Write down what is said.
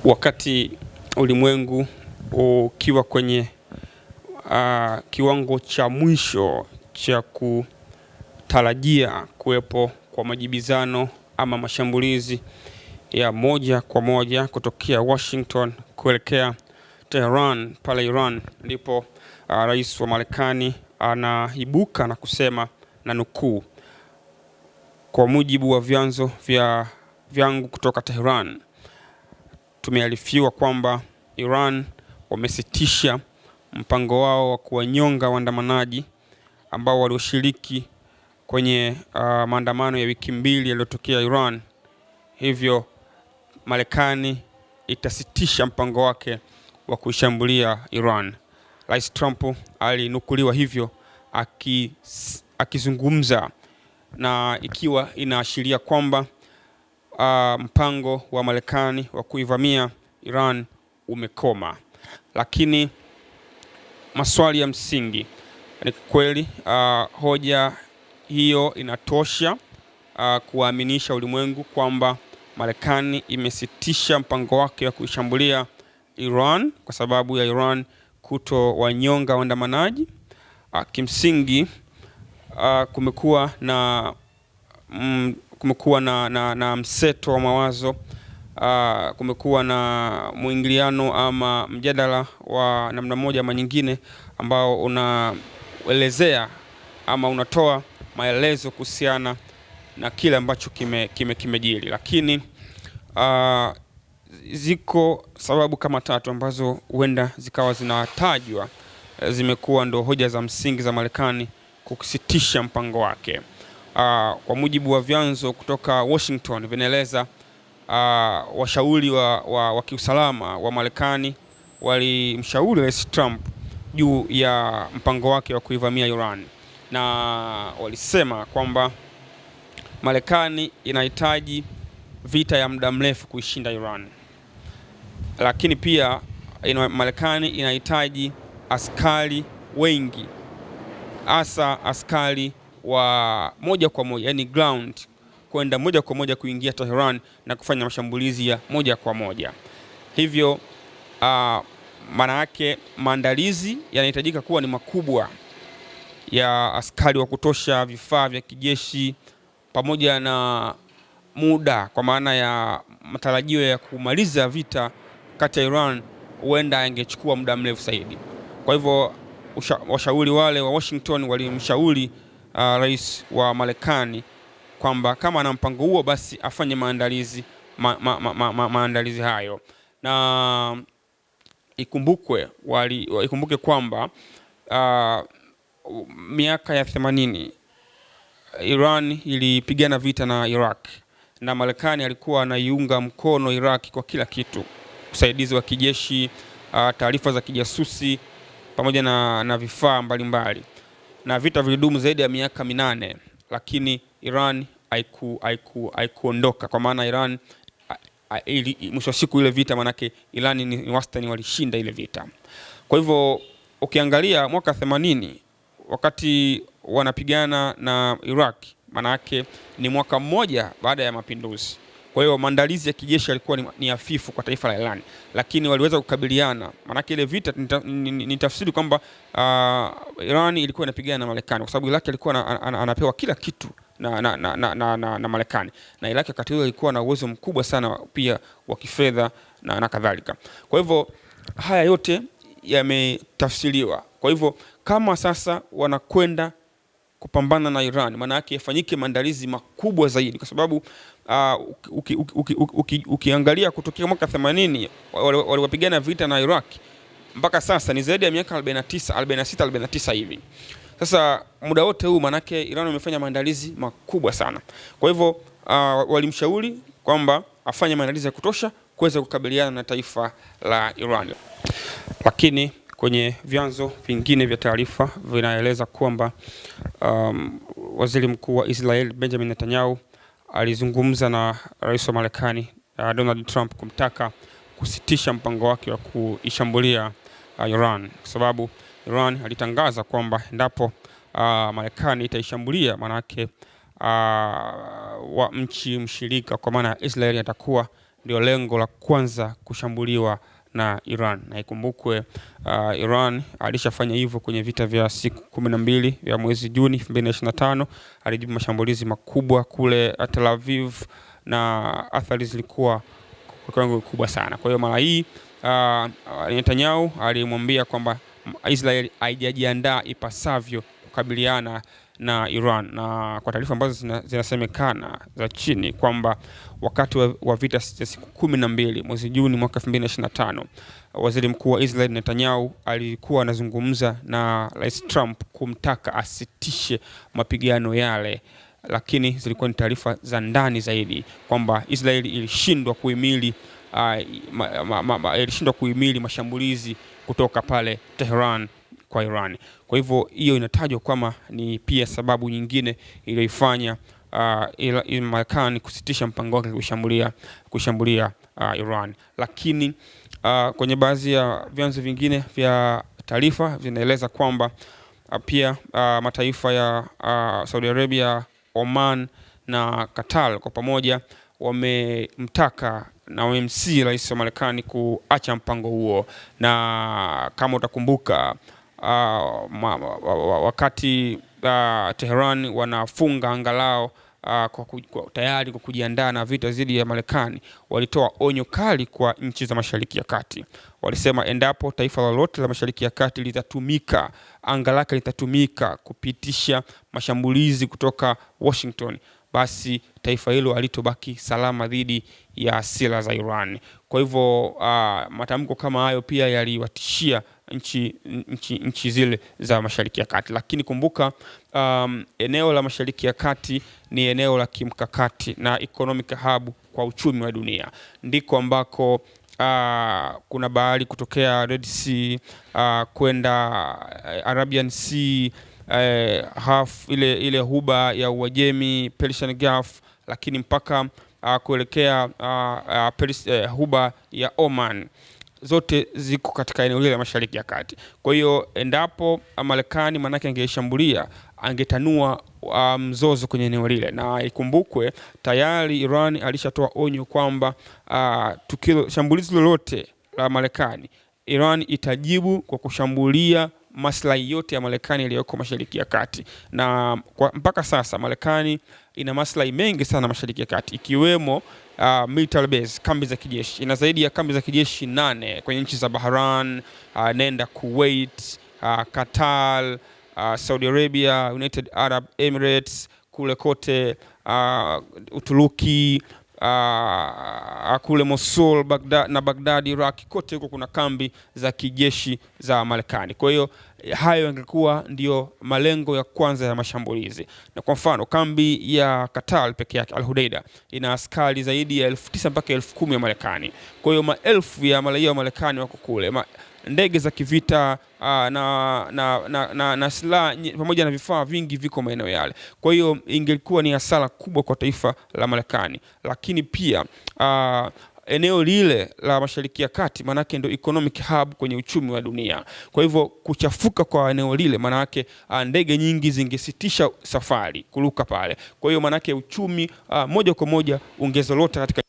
Wakati ulimwengu ukiwa kwenye kiwango cha mwisho cha kutarajia kuwepo kwa majibizano ama mashambulizi ya moja kwa moja kutokea Washington kuelekea Tehran pale Iran, ndipo rais wa Marekani anaibuka na kusema, na nukuu, kwa mujibu wa vyanzo vyangu kutoka Tehran, tumearifiwa kwamba Iran wamesitisha mpango wao wa kuwanyonga waandamanaji ambao walioshiriki kwenye maandamano ya wiki mbili yaliyotokea Iran. Hivyo Marekani itasitisha mpango wake wa kuishambulia Iran. Rais Trump alinukuliwa hivyo akizungumza, na ikiwa inaashiria kwamba mpango wa Marekani wa kuivamia Iran umekoma. Lakini maswali ya msingi ni kweli hoja hiyo inatosha kuaminisha ulimwengu kwamba Marekani imesitisha mpango wake wa kuishambulia Iran kwa sababu ya Iran kutowanyonga waandamanaji? Kimsingi kumekuwa na mseto wa mawazo, kumekuwa na muingiliano ama mjadala wa namna moja ama nyingine ambao unaelezea ama unatoa maelezo kuhusiana na kile ambacho kimejiri. Lakini ziko sababu kama tatu ambazo huenda zikawa zinatajwa zimekuwa ndo hoja za msingi za Marekani kusitisha mpango wake. Kwa mujibu wa vyanzo kutoka Washington vinaeleza washauri wa kiusalama wa Marekani walimshauri Rais Trump juu ya mpango wake wa kuivamia Iran, na walisema kwamba Marekani inahitaji vita ya muda mrefu kuishinda Iran, lakini pia Marekani inahitaji askari wengi, hasa askari wa moja kwa moja, yani ground, kwenda moja kwa moja kuingia Tehran na kufanya mashambulizi ya moja kwa moja. Hivyo maana yake maandalizi yanahitajika kuwa ni makubwa, ya askari wa kutosha, vifaa vya kijeshi, pamoja na muda, kwa maana ya matarajio ya kumaliza vita kati ya Iran huenda ingechukua muda mrefu zaidi. Kwa hivyo washauri wale wa Washington walimshauri rais wa Marekani kwamba kama ana mpango huo basi afanye maandalizi hayo. Na ikumbuke kwamba miaka ya 80 Iran ilipigana vita na Iraq, na Marekani alikuwa anaiunga mkono Iraq kwa kila kitu: usaidizi wa kijeshi, taarifa za kijasusi, pamoja na vifaa mbalimbali. Na vita vilidumu zaidi ya miaka 8, lakini Iran haikuondoka, kwa maana Iran mwisho wa siku ile vita, manake Iran ni wastani walishinda ile vita. Kwa hivyo ukiangalia mwaka 80 wakati wanapigana na Iraq, manake ni mwaka mmoja baada ya mapinduzi. Kwa hiyo maandalizi ya kijeshi yalikuwa ni hafifu kwa taifa la Iran, lakini waliweza kukabiliana. Manake ile vita ni tafsiri kwamba Iran ilikuwa inapigana na Marekani kwa sababu Iraq alikuwa anapewa kila kitu na Marekani, na Iraq wakati huo ilikuwa na uwezo mkubwa sana pia wa kifedha na kadhalika. Kwa hivyo haya yote yametafsiriwa. Kwa hivyo kama sasa wanakwenda kupambana na Iran, maana yake yafanyike maandalizi makubwa zaidi, kwa sababu ukiangalia kutokea mwaka 80 waliwapigana vita na Iraq mpaka sasa ni zaidi ya miaka 46 hivi. Sasa muda wote huu manake Iran wamefanya maandalizi makubwa sana. Kwa hivyo walimshauri kwamba afanye maandalizi ya kutosha kuweza kukabiliana na taifa la Iran. Lakini kwenye vyanzo vingine vya taarifa vinaeleza kwamba waziri mkuu wa Israel Benjamin Netanyahu alizungumza na rais wa Marekani Donald Trump kumtaka kusitisha mpango wake wa kuishambulia Iran, kwa sababu Iran alitangaza kwamba endapo Marekani itaishambulia, manake wa nchi mshirika kwa maana Israel atakuwa ndio lengo la kwanza kushambuliwa na Iran. Na ikumbukwe Iran alishafanya hivyo kwenye vita vya siku 12 vya mwezi Juni 2025. Alijibu mashambulizi makubwa kule Tel Aviv na athari zilikuwa kwa kiwango kikubwa sana. Kwa hiyo mara hii Netanyahu alimwambia kwamba Israel haijajiandaa ipasavyo kukabiliana na Iran, na kwa taarifa ambazo zinasemekana za chini kwamba wakati wa vita ya siku 12 mwezi Juni mwaka 2025, Waziri Mkuu wa Israel Netanyahu alikuwa anazungumza na Rais Trump kumtaka asitishe mapigano yale, lakini zilikuwa ni taarifa za ndani zaidi kwamba Israel ilishindwa kuhimili mashambulizi kutoka pale Tehran kwa Iran. Kwa hivyo hiyo inatajwa kama ni pia sababu nyingine iliyoifanya Marekani kusitisha mpango wake kushambulia Iran. Lakini kwenye baadhi ya vyanzo vingine vya taarifa vinaeleza kwamba pia mataifa ya Saudi Arabia, Oman na Qatar kwa pamoja wamemtaka na wamemsihi rais wa Marekani kuacha mpango huo. Na kama utakumbuka wakati Tehran wanafunga angalao tayari kwa kujiandaa na vita dhidi ya Marekani, walitoa onyo kali kwa nchi za Mashariki ya Kati. Walisema endapo taifa lolote la Mashariki ya Kati litatumika, anga lake litatumika kupitisha mashambulizi kutoka Washington, basi taifa hilo halitobaki salama dhidi ya silaha za Iran. Kwa hivyo matamko kama hayo pia yaliwatishia nchi zile za Mashariki ya Kati. Lakini kumbuka eneo la Mashariki ya Kati ni eneo la kimkakati na economic hub kwa uchumi wa dunia. Ndiko ambako kuna bahari kutokea Red Sea kwenda Arabian Sea, ile huba ya Uajemi, Persian Gulf, lakini mpaka kuelekea huba ya Oman. Zote ziko katika eneo lile la Mashariki ya Kati. Kwa hiyo endapo Marekani manake angeshambulia, angetanua mzozo kwenye eneo lile. Na ikumbukwe tayari Iran alishatoa onyo kwamba shambulizi lolote la Marekani, Iran itajibu kwa kushambulia maslahi yote ya Marekani yaliyoko Mashariki ya Kati. Na mpaka sasa Marekani ina maslahi mengi sana Mashariki ya Kati, ikiwemo military base, kambi za kijeshi. Ina zaidi ya kambi za kijeshi 8 kwenye nchi za Bahrain, nenda Kuwait, Qatar, Saudi Arabia, United Arab Emirates, kule kote Uturuki, kule Mosul, Baghdad, Iraq, kote huko kuna kambi za kijeshi za Marekani. Kwa hiyo hayo yangekuwa ndio malengo ya kwanza ya mashambulizi. Na kwa mfano kambi ya Qatar peke yake, Al Hudaida, ina askari zaidi ya 9,000 mpaka 10,000 ya Marekani. Kwa hiyo maelfu ya raia wa Marekani wako kule. Ndege za kivita na silaha pamoja na vifaa vingi viko maeneo yale. Kwa hiyo ingekuwa ni hasara kubwa kwa taifa la Marekani. Lakini pia eneo lile la Mashariki ya Kati manake ndio economic hub kwenye uchumi wa dunia. Kwa hivyo kuchafuka kwa eneo lile manake ndege nyingi zingesitisha safari kuruka pale. Kwa hiyo manake uchumi moja kwa moja ungezorota katika